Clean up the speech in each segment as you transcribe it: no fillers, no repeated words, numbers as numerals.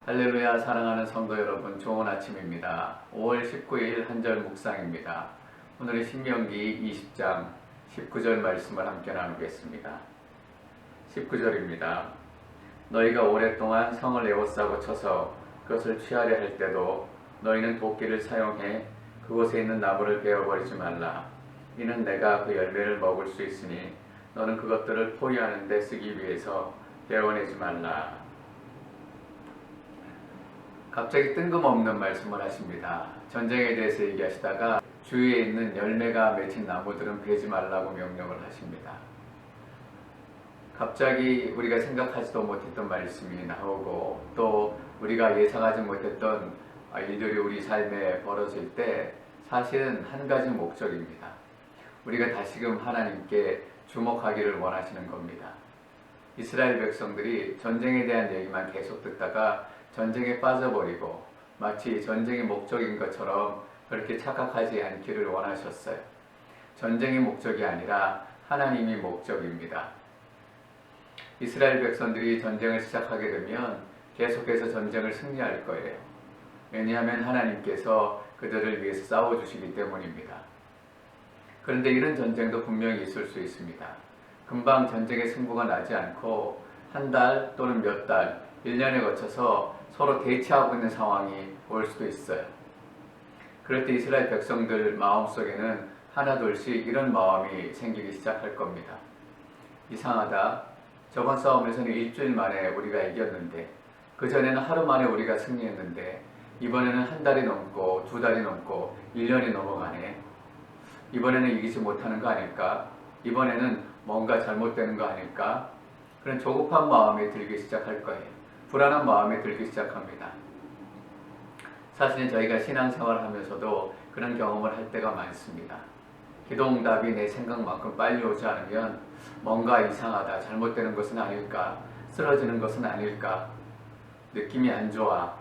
할렐루야. 사랑하는 성도 여러분, 좋은 아침입니다. 5월 19일 한절 묵상입니다. 오늘은 신명기 20장 19절 말씀을 함께 나누겠습니다. 19절입니다. 너희가 오랫동안 성을 에워싸고 쳐서 그것을 취하려 할 때도 너희는 도끼를 사용해 그곳에 있는 나무를 베어버리지 말라. 이는 내가 그 열매를 먹을 수 있으니 너는 그것들을 포위하는 데 쓰기 위해서 베어내지 말라. 갑자기 뜬금없는 말씀을 하십니다. 전쟁에 대해서 얘기하시다가 주위에 있는 열매가 맺힌 나무들은 베지 말라고 명령을 하십니다. 갑자기 우리가 생각하지도 못했던 말씀이 나오고 또 우리가 예상하지 못했던 일들이 우리 삶에 벌어질 때 사실은 한 가지 목적입니다. 우리가 다시금 하나님께 주목하기를 원하시는 겁니다. 이스라엘 백성들이 전쟁에 대한 얘기만 계속 듣다가 전쟁에 빠져버리고 마치 전쟁이 목적인 것처럼 그렇게 착각하지 않기를 원하셨어요. 전쟁이 목적이 아니라 하나님이 목적입니다. 이스라엘 백성들이 전쟁을 시작하게 되면 계속해서 전쟁을 승리할 거예요. 왜냐하면 하나님께서 그들을 위해서 싸워주시기 때문입니다. 그런데 이런 전쟁도 분명히 있을 수 있습니다. 금방 전쟁의 승부가 나지 않고 한 달 또는 몇 달, 1년에 거쳐서 서로 대치하고 있는 상황이 올 수도 있어요. 그럴 때 이스라엘 백성들 마음속에는 하나둘씩 이런 마음이 생기기 시작할 겁니다. 이상하다. 저번 싸움에서는 일주일 만에 우리가 이겼는데 그전에는 하루 만에 우리가 승리했는데 이번에는 한 달이 넘고 두 달이 넘고 1년이 넘어가네. 이번에는 이기지 못하는 거 아닐까? 이번에는 뭔가 잘못되는 거 아닐까? 그런 조급한 마음이 들기 시작할 거예요. 불안한 마음이 들기 시작합니다. 사실은 저희가 신앙생활을 하면서도 그런 경험을 할 때가 많습니다. 기도응답이 내 생각만큼 빨리 오지 않으면 뭔가 이상하다, 잘못되는 것은 아닐까, 쓰러지는 것은 아닐까, 느낌이 안 좋아,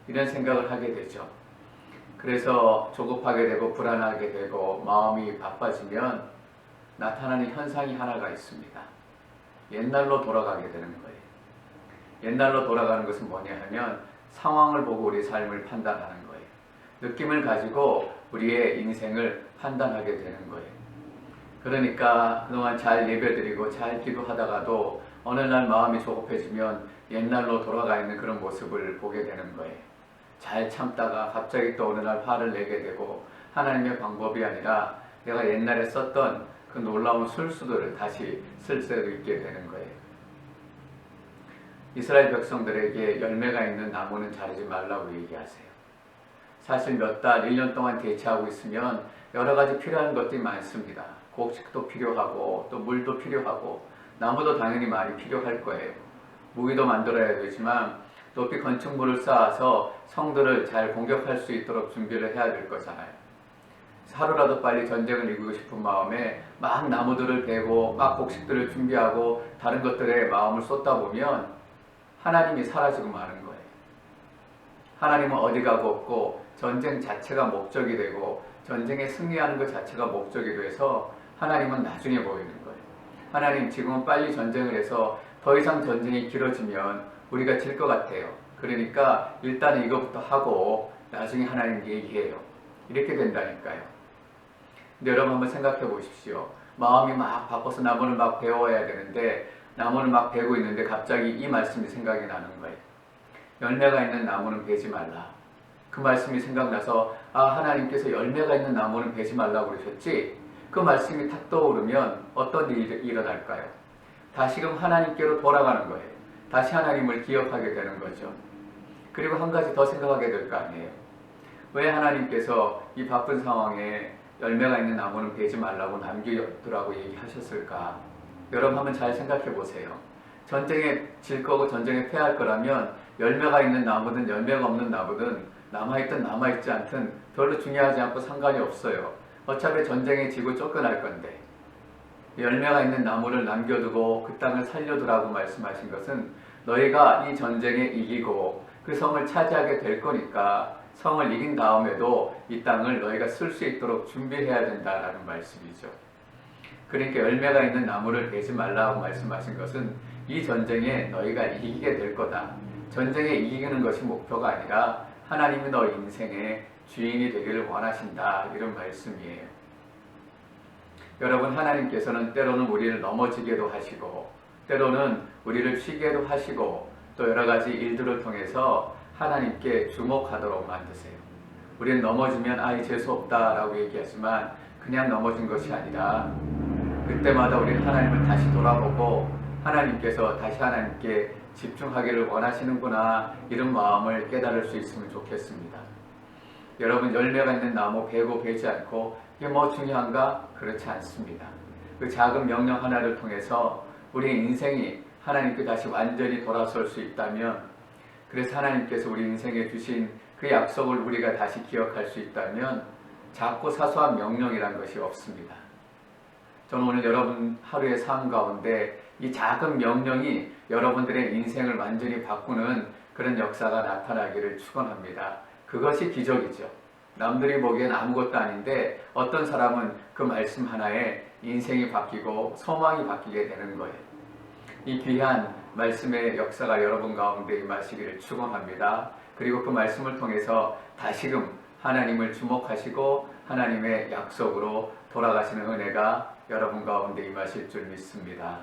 이런 생각을 하게 되죠. 그래서 조급하게 되고 불안하게 되고 마음이 바빠지면 나타나는 현상이 하나가 있습니다. 옛날로 돌아가게 되는 거예요. 옛날로 돌아가는 것은 뭐냐 하면 상황을 보고 우리의 삶을 판단하는 거예요. 느낌을 가지고 우리의 인생을 판단하게 되는 거예요. 그러니까 그동안 잘 예배드리고 잘 기도하다가도 어느 날 마음이 조급해지면 옛날로 돌아가 있는 그런 모습을 보게 되는 거예요. 잘 참다가 갑자기 또 어느 날 화를 내게 되고 하나님의 방법이 아니라 내가 옛날에 썼던 그 놀라운 술수들을 다시 쓸 수도 있게 되는 거예요. 이스라엘 백성들에게 열매가 있는 나무는 자르지 말라고 얘기하세요. 사실 몇 달, 1년 동안 대치하고 있으면 여러 가지 필요한 것들이 많습니다. 곡식도 필요하고 또 물도 필요하고 나무도 당연히 많이 필요할 거예요. 무기도 만들어야 되지만 높이 건축물을 쌓아서 성들을 잘 공격할 수 있도록 준비를 해야 될 거잖아요. 하루라도 빨리 전쟁을 이기고 싶은 마음에 막 나무들을 베고 막 곡식들을 준비하고 다른 것들에 마음을 쏟다 보면 하나님이 사라지고 마는 거예요. 하나님은 어디 가고 없고 전쟁 자체가 목적이 되고 전쟁에 승리하는 것 자체가 목적이 돼서 하나님은 나중에 보이는 거예요. 하나님 지금은 빨리 전쟁을 해서 더 이상 전쟁이 길어지면 우리가 질 것 같아요. 그러니까 일단은 이것부터 하고 나중에 하나님 얘기해요. 이렇게 된다니까요. 근데 여러분 한번 생각해 보십시오. 마음이 막 바빠서 나무를 막 베어야 되는데 나무를 막 베고 있는데 갑자기 이 말씀이 생각이 나는 거예요. 열매가 있는 나무는 베지 말라. 그 말씀이 생각나서 하나님께서 열매가 있는 나무는 베지 말라고 그러셨지? 그 말씀이 탁 떠오르면 어떤 일이 일어날까요? 다시금 하나님께로 돌아가는 거예요. 다시 하나님을 기억하게 되는 거죠. 그리고 한 가지 더 생각하게 될 거 아니에요. 왜 하나님께서 이 바쁜 상황에 열매가 있는 나무는 베지 말라고 남기더라고 얘기하셨을까? 여러분 한번 잘 생각해 보세요. 전쟁에 질 거고 전쟁에 패할 거라면 열매가 있는 나무든 열매가 없는 나무든 남아있든 남아있지 않든 별로 중요하지 않고 상관이 없어요. 어차피 전쟁에 지고 쫓겨날 건데 열매가 있는 나무를 남겨두고 그 땅을 살려두라고 말씀하신 것은 너희가 이 전쟁에 이기고 그 성을 차지하게 될 거니까 성을 이긴 다음에도 이 땅을 너희가 쓸 수 있도록 준비해야 된다라는 말씀이죠. 그러니까 열매가 있는 나무를 베지 말라고 말씀하신 것은 이 전쟁에 너희가 이기게 될 거다. 전쟁에 이기는 것이 목표가 아니라 하나님이 너 인생의 주인이 되기를 원하신다, 이런 말씀이에요. 여러분, 하나님께서는 때로는 우리를 넘어지게도 하시고 때로는 우리를 쉬게도 하시고 또 여러 가지 일들을 통해서 하나님께 주목하도록 만드세요. 우리는 넘어지면 재수없다 라고 얘기하지만 그냥 넘어진 것이 아니라 그때마다 우리는 하나님을 다시 돌아보고 하나님께서 다시 하나님께 집중하기를 원하시는구나, 이런 마음을 깨달을 수 있으면 좋겠습니다. 여러분, 열매가 있는 나무 베고 베지 않고 이게 뭐 중요한가? 그렇지 않습니다. 그 작은 명령 하나를 통해서 우리 인생이 하나님께 다시 완전히 돌아설 수 있다면, 그래서 하나님께서 우리 인생에 주신 그 약속을 우리가 다시 기억할 수 있다면 작고 사소한 명령이란 것이 없습니다. 저는 오늘 여러분 하루의 삶 가운데 이 작은 명령이 여러분들의 인생을 완전히 바꾸는 그런 역사가 나타나기를 축원합니다. 그것이 기적이죠. 남들이 보기엔 아무것도 아닌데 어떤 사람은 그 말씀 하나에 인생이 바뀌고 소망이 바뀌게 되는 거예요. 이 귀한 말씀의 역사가 여러분 가운데 임하시기를 축원합니다. 그리고 그 말씀을 통해서 다시금 하나님을 주목하시고 하나님의 약속으로 돌아가시는 은혜가 여러분 가운데 임하실 줄 믿습니다.